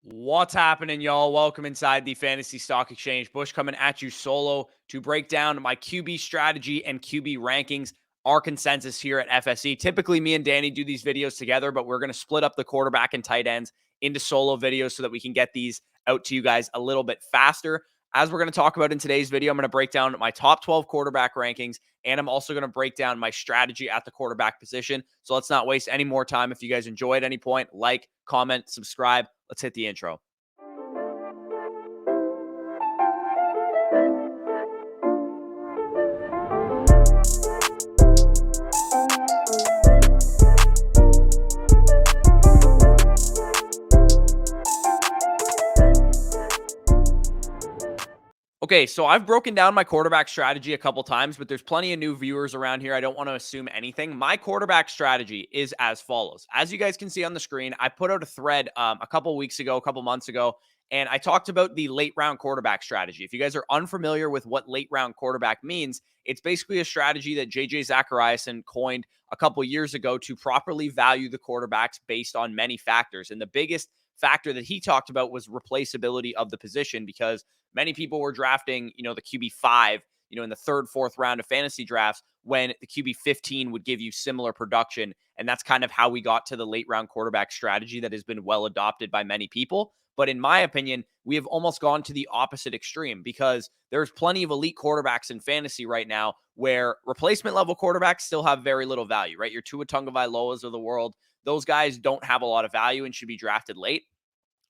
What's happening, y'all? Welcome inside the Fantasy Stock Exchange. Bush coming at you solo to break down my QB strategy and QB rankings. Our consensus here at FSE. Typically, me and Danny do these videos together, but we're going to split up the quarterback and tight ends into solo videos so that we can get these out to you guys a little bit faster. As we're going to talk about in today's video, I'm going to break down my top 12 quarterback rankings, and I'm also going to break down my strategy at the quarterback position. So let's not waste any more time. If you guys enjoy at any point, like, comment, subscribe. Let's hit the intro. Okay, so I've broken down my quarterback strategy a couple times, but there's plenty of new viewers around here. I don't want to assume anything. My quarterback strategy is as follows. As you guys can see on the screen, I put out a thread a couple months ago, and I talked about the late round quarterback strategy. If you guys are unfamiliar with what late round quarterback means, it's basically a strategy that JJ Zachariason coined a couple years ago to properly value the quarterbacks based on many factors. And the biggest factor that he talked about was replaceability of the position, because many people were drafting, the QB5, in the third, fourth round of fantasy drafts when the QB15 would give you similar production. And that's kind of how we got to the late round quarterback strategy that has been well adopted by many people. But in my opinion, we have almost gone to the opposite extreme, because there's plenty of elite quarterbacks in fantasy right now where replacement level quarterbacks still have very little value, right? Your Tua Tagovailoas of the world, those guys don't have a lot of value and should be drafted late.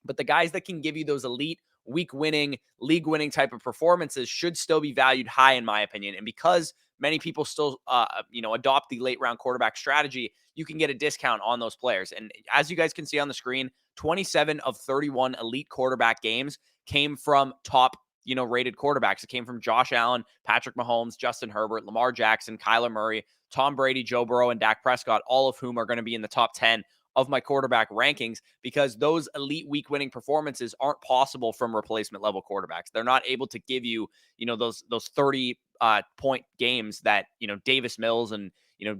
But the guys that can give you those elite week winning, league winning type of performances should still be valued high, in my opinion. And because many people still, adopt the late round quarterback strategy, you can get a discount on those players. And as you guys can see on the screen, 27 of 31 elite quarterback games came from top, rated quarterbacks. It came from Josh Allen, Patrick Mahomes, Justin Herbert, Lamar Jackson, Kyler Murray, Tom Brady, Joe Burrow, and Dak Prescott, all of whom are going to be in the top 10 of my quarterback rankings, because those elite week winning performances aren't possible from replacement level quarterbacks. They're not able to give you, those 30 point games that, Davis Mills and,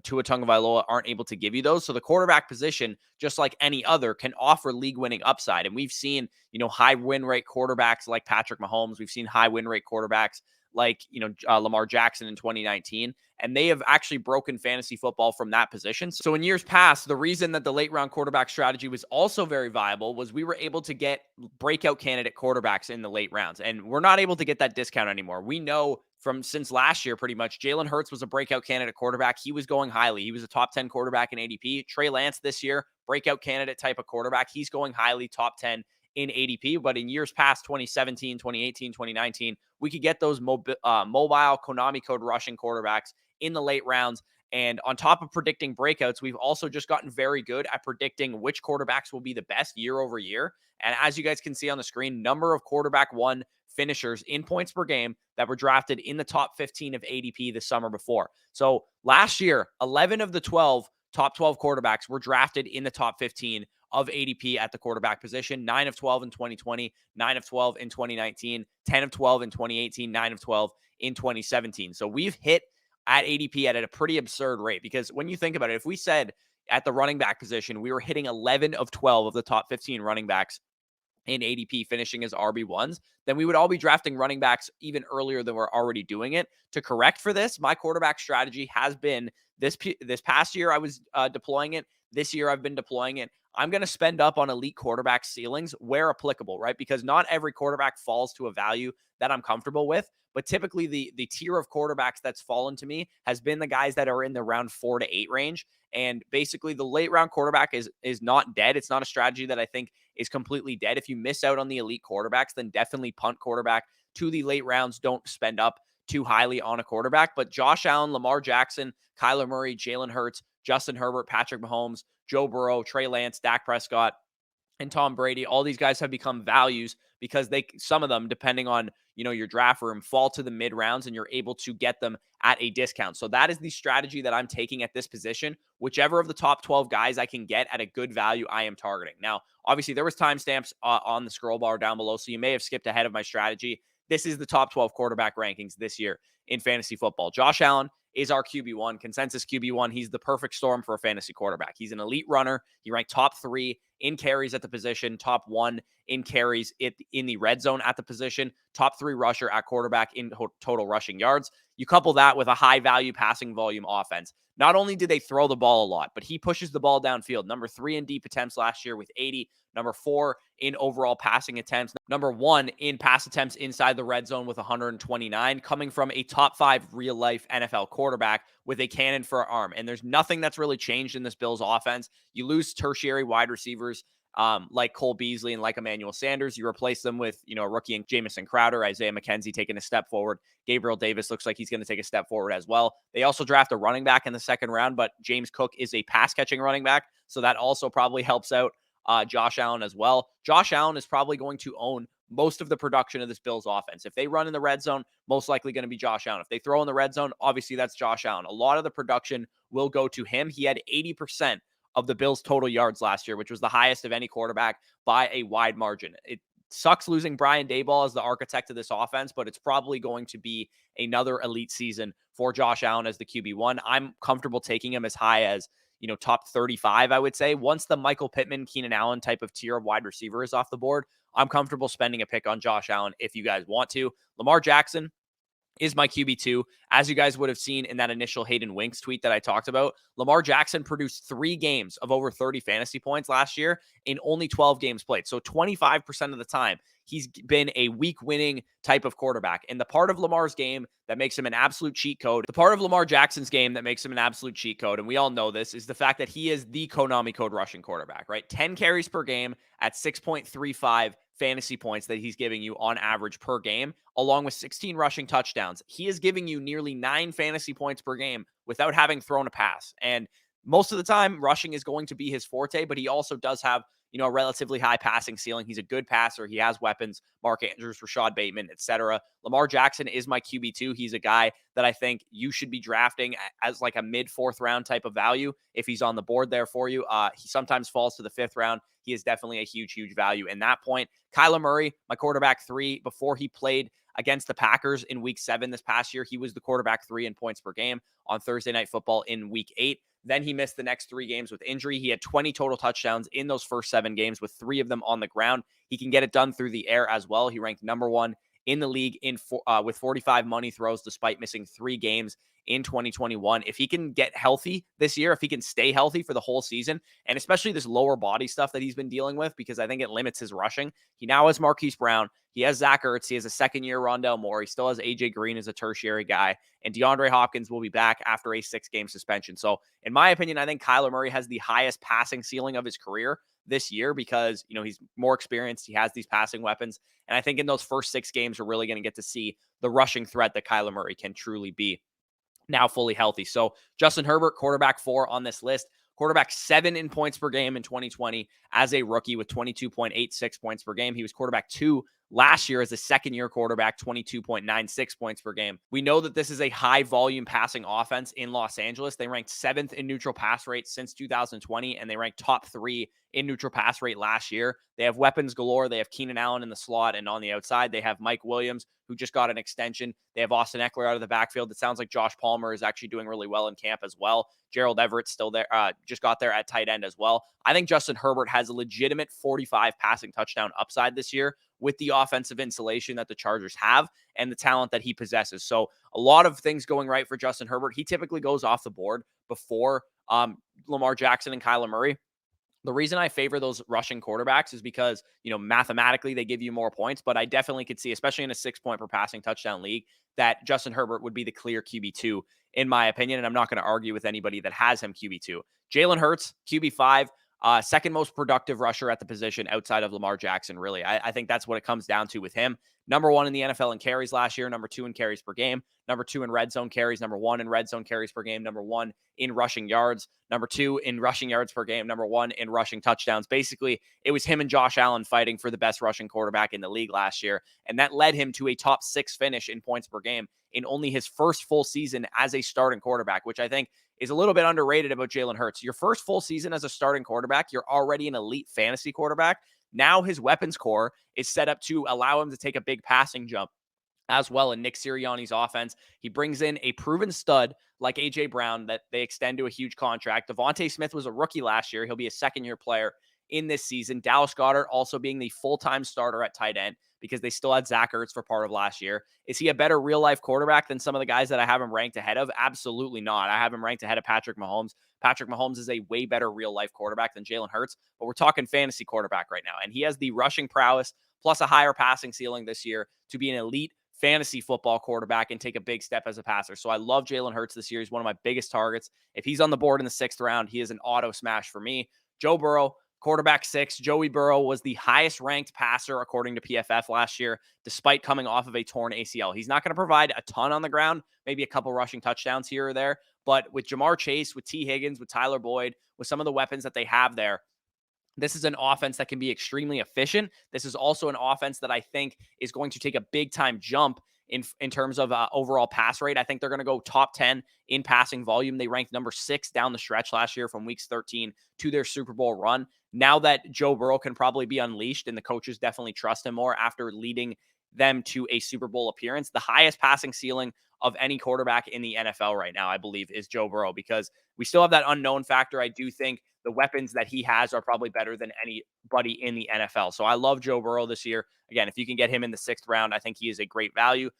Tua Tagovailoa aren't able to give you those. So the quarterback position, just like any other, can offer league winning upside. And we've seen, high win rate quarterbacks like Patrick Mahomes. We've seen high win rate quarterbacks like, Lamar Jackson in 2019. And they have actually broken fantasy football from that position. So in years past, the reason that the late round quarterback strategy was also very viable was we were able to get breakout candidate quarterbacks in the late rounds. And we're not able to get that discount anymore. We know from since last year, pretty much, Jalen Hurts was a breakout candidate quarterback. He was going highly. He was a top 10 quarterback in ADP. Trey Lance this year, breakout candidate type of quarterback. He's going highly, top 10 in ADP. But in years past, 2017, 2018, 2019, we could get those mobile Konami code rushing quarterbacks in the late rounds. And on top of predicting breakouts, we've also just gotten very good at predicting which quarterbacks will be the best year over year. And as you guys can see on the screen, number of quarterback one finishers in points per game that were drafted in the top 15 of ADP the summer before. So last year, 11 of the 12 top 12 quarterbacks were drafted in the top 15 of ADP at the quarterback position. 9 of 12 in 2020, 9 of 12 in 2019, 10 of 12 in 2018, 9 of 12 in 2017. So we've hit at ADP at a pretty absurd rate, because when you think about it, if we said at the running back position, we were hitting 11 of 12 of the top 15 running backs in ADP finishing as RB1s, then we would all be drafting running backs even earlier than we're already doing it. To correct for this, my quarterback strategy has been this past year I was deploying it. This year I've been deploying it. I'm going to spend up on elite quarterback ceilings where applicable, right? Because not every quarterback falls to a value that I'm comfortable with. But typically the tier of quarterbacks that's fallen to me has been the guys that are in the round 4 to 8 range. And basically the late round quarterback is not dead. It's not a strategy that I think is completely dead. If you miss out on the elite quarterbacks, then definitely punt quarterback to the late rounds. Don't spend up too highly on a quarterback. But Josh Allen, Lamar Jackson, Kyler Murray, Jalen Hurts, Justin Herbert, Patrick Mahomes, Joe Burrow, Trey Lance, Dak Prescott, and Tom Brady, all these guys have become values because some of them, depending on, your draft room, fall to the mid rounds and you're able to get them at a discount. So that is the strategy that I'm taking at this position. Whichever of the top 12 guys I can get at a good value, I am targeting. Now, obviously there was timestamps on the scroll bar down below, so you may have skipped ahead of my strategy. This is the top 12 quarterback rankings this year in fantasy football. Josh Allen is our QB1, consensus QB1. He's the perfect storm for a fantasy quarterback. He's an elite runner. He ranked top 3 in carries at the position, top 1 in carries in the red zone at the position, top 3 rusher at quarterback in total rushing yards. You couple that with a high value passing volume offense. Not only did they throw the ball a lot, but he pushes the ball downfield. Number 3 in deep attempts last year with 80. Number 4 in overall passing attempts. Number 1 in pass attempts inside the red zone with 129, coming from a top 5 real life NFL quarterback with a cannon for an arm. And there's nothing that's really changed in this Bills offense. You lose tertiary wide receivers like Cole Beasley and like Emmanuel Sanders. You replace them with, a rookie in Jamison Crowder, Isaiah McKenzie taking a step forward. Gabriel Davis looks like he's going to take a step forward as well. They also draft a running back in the second round, but James Cook is a pass catching running back. So that also probably helps out Josh Allen as well. Josh Allen is probably going to own most of the production of this Bills offense. If they run in the red zone, most likely going to be Josh Allen. If they throw in the red zone, obviously that's Josh Allen. A lot of the production will go to him. He had 80% of the Bills' total yards last year, which was the highest of any quarterback by a wide margin. It sucks losing Brian Daboll as the architect of this offense, but it's probably going to be another elite season for Josh Allen as the QB1. I'm comfortable taking him as high as, top 35, I would say. Once the Michael Pittman, Keenan Allen type of tier of wide receiver is off the board, I'm comfortable spending a pick on Josh Allen if you guys want to. Lamar Jackson is my QB2. As you guys would have seen in that initial Hayden Winks tweet that I talked about, Lamar Jackson produced 3 games of over 30 fantasy points last year in only 12 games played. So 25% of the time, he's been a week winning type of quarterback. And the part of Lamar's game that makes him an absolute cheat code, the part of Lamar Jackson's game that makes him an absolute cheat code, and we all know this, is the fact that he is the Konami code rushing quarterback, right? 10 carries per game at 6.35 fantasy points that he's giving you on average per game, along with 16 rushing touchdowns. He is giving you nearly 9 fantasy points per game without having thrown a pass. And most of the time, rushing is going to be his forte, but he also does have, a relatively high passing ceiling. He's a good passer. He has weapons. Mark Andrews, Rashad Bateman, etc. Lamar Jackson is my QB2. He's a guy that I think you should be drafting as like a mid-4th round type of value if he's on the board there for you. He sometimes falls to the 5th round. He is definitely a huge, huge value in that point. Kyler Murray, my quarterback 3, before he played against the Packers in week 7 this past year, he was the quarterback 3 in points per game on Thursday Night Football in week 8. Then he missed the next 3 games with injury. He had 20 total touchdowns in those first 7 games, with 3 of them on the ground. He can get it done through the air as well. He ranked number 1 in the league with 45 money throws despite missing 3 games in 2021. If he can get healthy this year, if he can stay healthy for the whole season, and especially this lower body stuff that he's been dealing with, because I think it limits his rushing. He now has Marquise Brown. He has Zach Ertz. He has a second-year Rondale Moore. He still has A.J. Green as a tertiary guy. And DeAndre Hopkins will be back after a 6-game suspension. So, in my opinion, I think Kyler Murray has the highest passing ceiling of his career this year because, he's more experienced. He has these passing weapons. And I think in those first 6 games, we're really going to get to see the rushing threat that Kyler Murray can truly be now fully healthy. So, Justin Herbert, quarterback 4 on this list. Quarterback 7 in points per game in 2020 as a rookie with 22.86 points per game. He was quarterback 2 last year as a second-year quarterback, 22.96 points per game. We know that this is a high-volume passing offense in Los Angeles. They ranked 7th in neutral pass rate since 2020, and they ranked top 3 in neutral pass rate last year. They have weapons galore. They have Keenan Allen in the slot, and on the outside, they have Mike Williams, who just got an extension. They have Austin Eckler out of the backfield. It sounds like Josh Palmer is actually doing really well in camp as well. Gerald Everett's still there, just got there at tight end as well. I think Justin Herbert has a legitimate 45 passing touchdown upside this year with the offensive insulation that the Chargers have and the talent that he possesses. So a lot of things going right for Justin Herbert. He typically goes off the board before Lamar Jackson and Kyler Murray. The reason I favor those rushing quarterbacks is because, mathematically they give you more points, but I definitely could see, especially in a 6-point per passing touchdown league, that Justin Herbert would be the clear QB2 in my opinion. And I'm not going to argue with anybody that has him QB2. Jalen Hurts, QB5, second most productive rusher at the position outside of Lamar Jackson, really. I think that's what it comes down to with him. Number 1 in the NFL in carries last year, number 2 in carries per game, number 2 in red zone carries, number 1 in red zone carries per game, number 1 in rushing yards, number 2 in rushing yards per game, number 1 in rushing touchdowns. Basically, it was him and Josh Allen fighting for the best rushing quarterback in the league last year, and that led him to a top 6 finish in points per game in only his first full season as a starting quarterback, which I think is a little bit underrated about Jalen Hurts. Your first full season as a starting quarterback, you're already an elite fantasy quarterback. Now his weapons core is set up to allow him to take a big passing jump as well in Nick Sirianni's offense. He brings in a proven stud like A.J. Brown that they extend to a huge contract. Devontae Smith was a rookie last year. He'll be a second-year player in this season. Dallas Goedert also being the full-time starter at tight end because they still had Zach Ertz for part of last year. Is he a better real-life quarterback than some of the guys that I have him ranked ahead of? Absolutely not. I have him ranked ahead of Patrick Mahomes. Patrick Mahomes is a way better real-life quarterback than Jalen Hurts, but we're talking fantasy quarterback right now, and he has the rushing prowess plus a higher passing ceiling this year to be an elite fantasy football quarterback and take a big step as a passer. So I love Jalen Hurts this year. He's one of my biggest targets. If he's on the board in the 6th round, he is an auto smash for me. Joe Burrow, quarterback 6. Joey Burrow was the highest ranked passer according to PFF last year, despite coming off of a torn ACL. He's not going to provide a ton on the ground, maybe a couple rushing touchdowns here or there. But with Jamar Chase, with T. Higgins, with Tyler Boyd, with some of the weapons that they have there, this is an offense that can be extremely efficient. This is also an offense that I think is going to take a big time jump in terms of overall pass rate. I think they're going to go top 10 in passing volume. They ranked number 6 down the stretch last year from weeks 13 to their Super Bowl run. Now that Joe Burrow can probably be unleashed and the coaches definitely trust him more after leading them to a Super Bowl appearance, the highest passing ceiling of any quarterback in the NFL right now, I believe, is Joe Burrow, because we still have that unknown factor. I do think the weapons that he has are probably better than anybody in the NFL. So I love Joe Burrow this year. Again, if you can get him in the 6th round, I think he is a great value.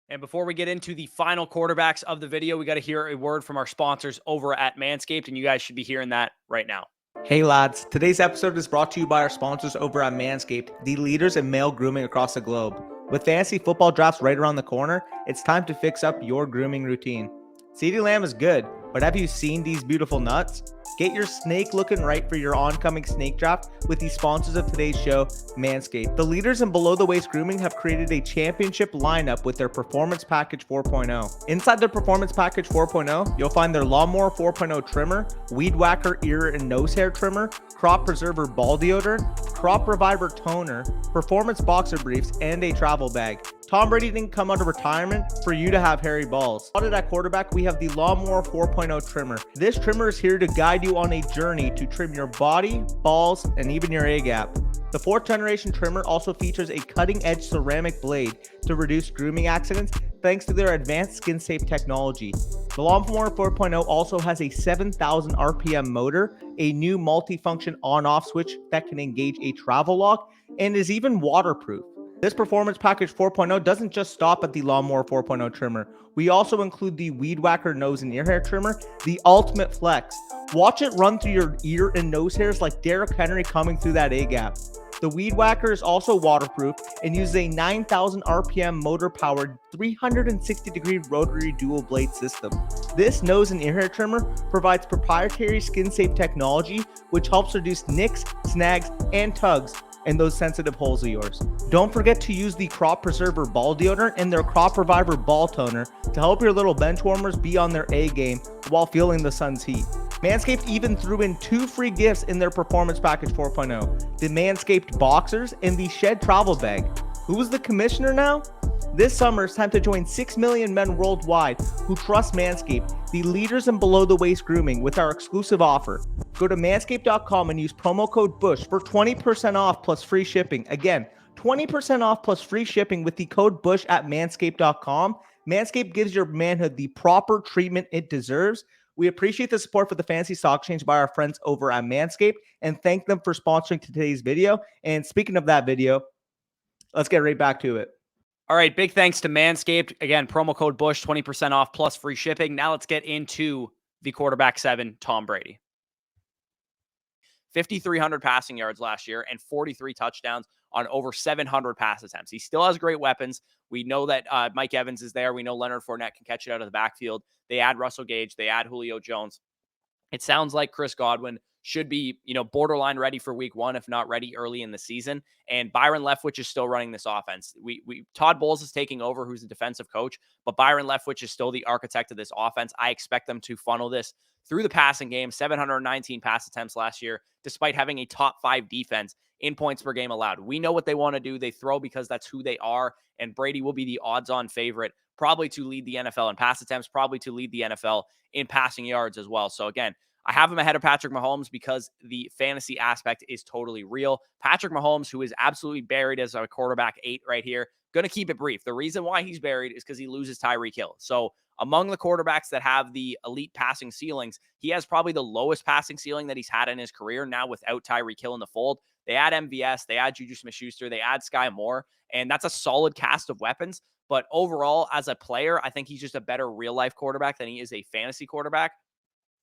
And before we get into the final quarterbacks of the video, we got to hear a word from our sponsors over at Manscaped, and you guys should be hearing that right now. Hey lads, today's episode is brought to you by our sponsors over at Manscaped, the leaders in male grooming across the globe. With fantasy football drafts right around the corner, it's time to fix up your grooming routine. CeeDee Lamb is good, but have you seen these beautiful nuts? Get your snake looking right for your oncoming snake draft with the sponsors of today's show, Manscaped. The leaders in below the waist grooming have created a championship lineup with their Performance Package 4.0. Inside their Performance Package 4.0, you'll find their Lawnmower 4.0 trimmer, Weed Whacker ear and nose hair trimmer, Crop Preserver ball deodorant, Crop Reviver toner, Performance boxer briefs, and a travel bag. Tom Brady didn't come out of retirement for you to have hairy balls. Spotted at quarterback, we have the Lawnmower 4.0 trimmer. This trimmer is here to guide you on a journey to trim your body, balls, and even your A-gap. The 4th generation trimmer also features a cutting-edge ceramic blade to reduce grooming accidents thanks to their advanced skin-safe technology. The Lawnmower 4.0 also has a 7,000 RPM motor, a new multi-function on-off switch that can engage a travel lock, and is even waterproof. This Performance Package 4.0 doesn't just stop at the Lawnmower 4.0 trimmer. We also include the Weed Whacker nose and ear hair trimmer, the Ultimate Flex. Watch it run through your ear and nose hairs like Derrick Henry coming through that A-gap. The Weed Whacker is also waterproof and uses a 9,000 RPM motor-powered 360-degree rotary dual blade system. This nose and ear hair trimmer provides proprietary skin-safe technology, which helps reduce nicks, snags, and tugs in those sensitive holes of yours. Don't forget to use the Crop Preserver ball deodorant and their Crop Reviver ball toner to help your little bench warmers be on their A game while feeling the sun's heat. Manscaped even threw in 2 free gifts in their Performance Package 4.0, the Manscaped Boxers and the Shed Travel Bag. Who's the commissioner now? This summer, it's time to join 6 million men worldwide who trust Manscaped, the leaders in below-the-waist grooming, with our exclusive offer. Go to manscaped.com and use promo code BUSH for 20% off plus free shipping. Again, 20% off plus free shipping with the code BUSH at manscaped.com. Manscaped gives your manhood the proper treatment it deserves. We appreciate the support for the Fantasy Stock Exchange by our friends over at Manscaped and thank them for sponsoring today's video. And speaking of that video, let's get right back to it. All right, big thanks to Manscaped. Again, promo code BUSH, 20% off plus free shipping. Now let's get into the quarterback 7, Tom Brady. 5,300 passing yards last year and 43 touchdowns on over 700 pass attempts. He still has great weapons. We know that Mike Evans is there. We know Leonard Fournette can catch it out of the backfield. They add Russell Gage. They add Julio Jones. It sounds like Chris Godwin should be, borderline ready for week 1, if not ready early in the season. And Byron Leftwich is still running this offense. Todd Bowles is taking over, who's the defensive coach, but Byron Leftwich is still the architect of this offense. I expect them to funnel this through the passing game, 719 pass attempts last year, despite having a top 5 defense in points per game allowed. We know what they want to do. They throw because that's who they are, and Brady will be the odds-on favorite, probably to lead the NFL in pass attempts, probably to lead the NFL in passing yards as well. So again, I have him ahead of Patrick Mahomes because the fantasy aspect is totally real. Patrick Mahomes, who is absolutely buried as a quarterback 8 right here, going to keep it brief. The reason why he's buried is because he loses Tyreek Hill. So among the quarterbacks that have the elite passing ceilings, he has probably the lowest passing ceiling that he's had in his career now without Tyreek Hill in the fold. They add MVS, they add Juju Smith-Schuster, they add Sky Moore, and that's a solid cast of weapons. But overall, as a player, I think he's just a better real-life quarterback than he is a fantasy quarterback.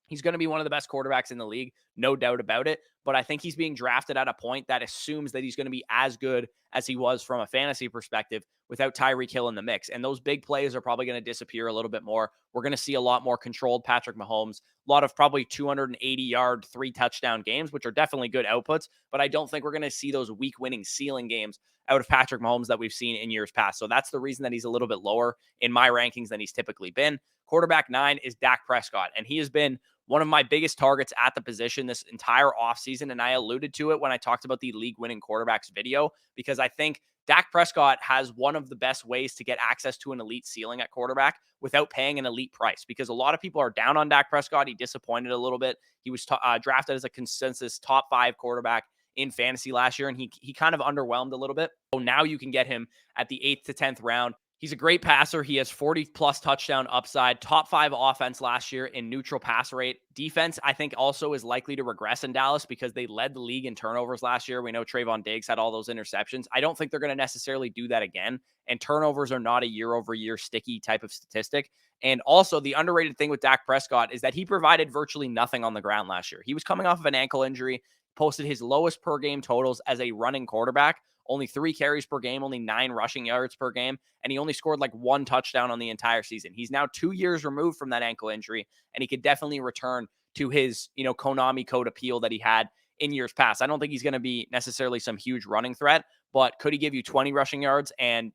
He's going to be one of the best quarterbacks in the league, no doubt about it. But I think he's being drafted at a point that assumes that he's going to be as good as he was from a fantasy perspective without Tyreek Hill in the mix. And those big plays are probably going to disappear a little bit more. We're going to see a lot more controlled Patrick Mahomes, a lot of probably 280-yard, 3-touchdown games, which are definitely good outputs. But I don't think we're going to see those week-winning ceiling games out of Patrick Mahomes that we've seen in years past. So that's the reason that he's a little bit lower in my rankings than he's typically been. Quarterback 9 is Dak Prescott, and he has been one of my biggest targets at the position this entire offseason. And I alluded to it when I talked about the league winning quarterbacks video, because I think Dak Prescott has one of the best ways to get access to an elite ceiling at quarterback without paying an elite price, because a lot of people are down on Dak Prescott. He disappointed a little bit. He was drafted as a consensus top 5 quarterback in fantasy last year, and he kind of underwhelmed a little bit. So now you can get him at the 8th to 10th round. He's a great passer. He has 40-plus touchdown upside, top 5 offense last year in neutral pass rate. Defense, I think, also is likely to regress in Dallas because they led the league in turnovers last year. We know Trayvon Diggs had all those interceptions. I don't think they're going to necessarily do that again, and turnovers are not a year-over-year sticky type of statistic. And also, the underrated thing with Dak Prescott is that he provided virtually nothing on the ground last year. He was coming off of an ankle injury, posted his lowest per-game totals as a running quarterback, only 3 carries per game, only 9 rushing yards per game, and he only scored like 1 touchdown on the entire season. He's now 2 years removed from that ankle injury, and he could definitely return to his, Konami code appeal that he had in years past. I don't think he's going to be necessarily some huge running threat, but could he give you 20 rushing yards and,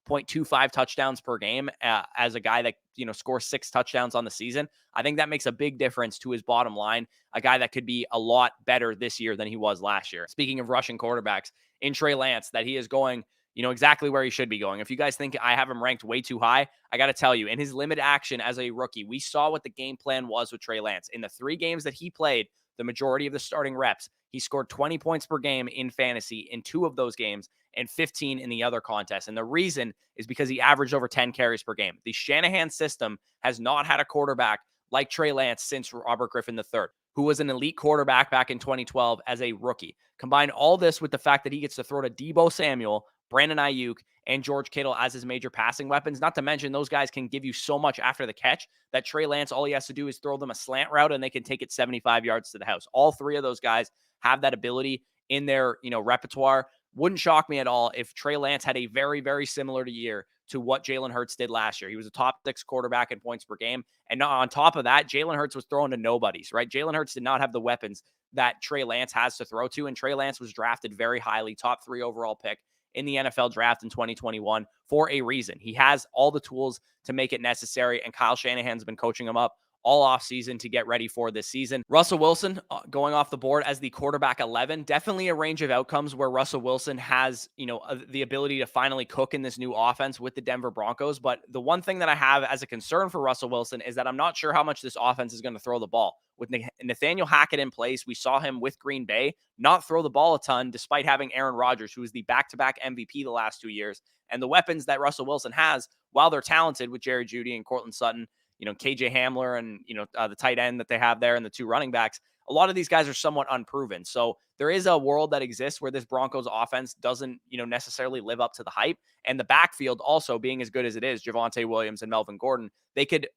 0.25 touchdowns per game as a guy that, scores 6 touchdowns on the season? I think that makes a big difference to his bottom line, a guy that could be a lot better this year than he was last year. Speaking of rushing quarterbacks, in Trey Lance, that he is going, exactly where he should be going. If you guys think I have him ranked way too high, I got to tell you, in his limited action as a rookie, we saw what the game plan was with Trey Lance. In the 3 games that he played, the majority of the starting reps, he scored 20 points per game in fantasy in 2 of those games and 15 in the other contest. And the reason is because he averaged over 10 carries per game. The Shanahan system has not had a quarterback like Trey Lance since Robert Griffin III, who was an elite quarterback back in 2012 as a rookie. Combine all this with the fact that he gets to throw to Deebo Samuel, Brandon Ayuk, and George Kittle as his major passing weapons. Not to mention, those guys can give you so much after the catch that Trey Lance, all he has to do is throw them a slant route and they can take it 75 yards to the house. All 3 of those guys have that ability in their, repertoire. Wouldn't shock me at all if Trey Lance had a very, very similar year to what Jalen Hurts did last year. He was a top 6 quarterback in points per game. And on top of that, Jalen Hurts was throwing to nobodies, right? Jalen Hurts did not have the weapons that Trey Lance has to throw to. And Trey Lance was drafted very highly, top 3 overall pick in the NFL draft in 2021 for a reason. He has all the tools to make it necessary. And Kyle Shanahan's been coaching him up all offseason to get ready for this season. Russell Wilson going off the board as the quarterback 11. Definitely a range of outcomes where Russell Wilson has, the ability to finally cook in this new offense with the Denver Broncos. But the one thing that I have as a concern for Russell Wilson is that I'm not sure how much this offense is going to throw the ball. With Nathaniel Hackett in place, we saw him with Green Bay not throw the ball a ton despite having Aaron Rodgers, who was the back-to-back MVP the last 2 years. And the weapons that Russell Wilson has, while they're talented with Jerry Jeudy and Cortland Sutton, KJ Hamler and, the tight end that they have there and the 2 running backs, a lot of these guys are somewhat unproven. So there is a world that exists where this Broncos offense doesn't, necessarily live up to the hype. And the backfield also being as good as it is, Javonte Williams and Melvin Gordon, they could,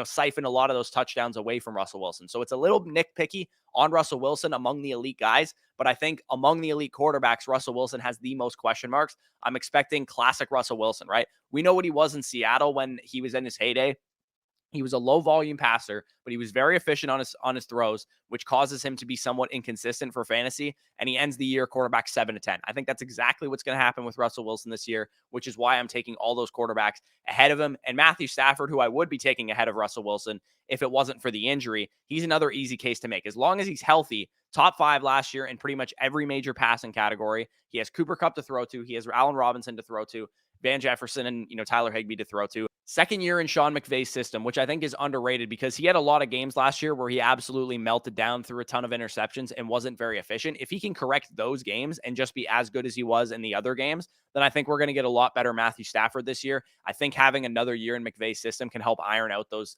siphon a lot of those touchdowns away from Russell Wilson. So it's a little nitpicky on Russell Wilson among the elite guys. But I think among the elite quarterbacks, Russell Wilson has the most question marks. I'm expecting classic Russell Wilson, right? We know what he was in Seattle when he was in his heyday. He was a low volume passer, but he was very efficient on his throws, which causes him to be somewhat inconsistent for fantasy. And he ends the year quarterback 7 to 10. I think that's exactly what's going to happen with Russell Wilson this year, which is why I'm taking all those quarterbacks ahead of him. And Matthew Stafford, who I would be taking ahead of Russell Wilson if it wasn't for the injury, he's another easy case to make. As long as he's healthy, top 5 last year in pretty much every major passing category. He has Cooper Kupp to throw to. He has Allen Robinson to throw to, Van Jefferson and, Tyler Higbee to throw to. Second year in Sean McVay's system, which I think is underrated because he had a lot of games last year where he absolutely melted down through a ton of interceptions and wasn't very efficient. If he can correct those games and just be as good as he was in the other games, then I think we're going to get a lot better Matthew Stafford this year. I think having another year in McVay's system can help iron out those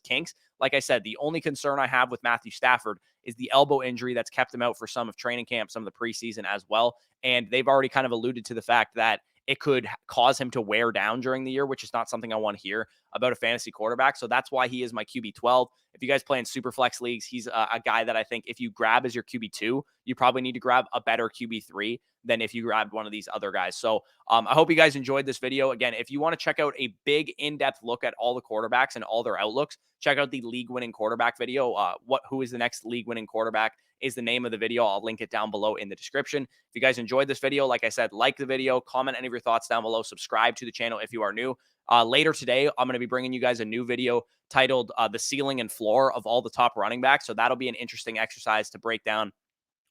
kinks. Like I said, the only concern I have with Matthew Stafford is the elbow injury that's kept him out for some of training camp, some of the preseason as well. And they've already kind of alluded to the fact that it could cause him to wear down during the year, which is not something I want to hear about a fantasy quarterback. So that's why he is my QB 12. If you guys play in super flex leagues, he's a guy that I think if you grab as your QB 2, you probably need to grab a better QB 3 than if you grabbed one of these other guys. So I hope you guys enjoyed this video. Again, if you want to check out a big in-depth look at all the quarterbacks and all their outlooks, check out the league-winning quarterback video. Who is the next league-winning quarterback is the name of the video. I'll link it down below in the description. If you guys enjoyed this video, like I said, like the video, comment any of your thoughts down below, subscribe to the channel if you are new. Later today, I'm going to be bringing you guys a new video titled The Ceiling and Floor of all the top running backs. So that'll be an interesting exercise to break down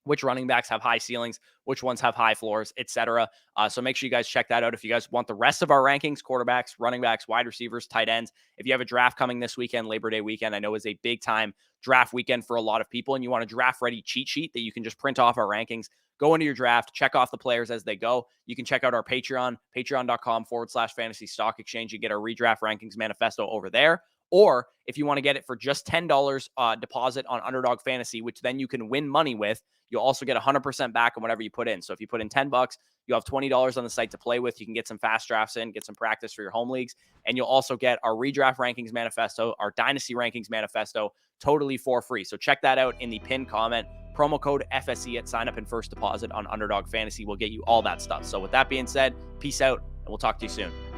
which running backs have high ceilings, which ones have high floors, etc. So make sure you guys check that out. If you guys want the rest of our rankings, quarterbacks, running backs, wide receivers, tight ends, if you have a draft coming this weekend, Labor Day weekend, I know is a big time draft weekend for a lot of people, and you want a draft ready cheat sheet that you can just print off our rankings, go into your draft, check off the players as they go. You can check out our Patreon, patreon.com/fantasy stock exchange. You get our redraft rankings manifesto over there. Or if you want to get it for just $10 deposit on Underdog Fantasy, which then you can win money with, you'll also get 100% back on whatever you put in. So if you put in $10, you have $20 on the site to play with. You can get some fast drafts in, get some practice for your home leagues, and you'll also get our redraft rankings manifesto, our dynasty rankings manifesto, totally for free. So check that out in the pinned comment. Promo code FSE at sign up and first deposit on Underdog Fantasy will get you all that stuff. So with that being said, peace out, and we'll talk to you soon.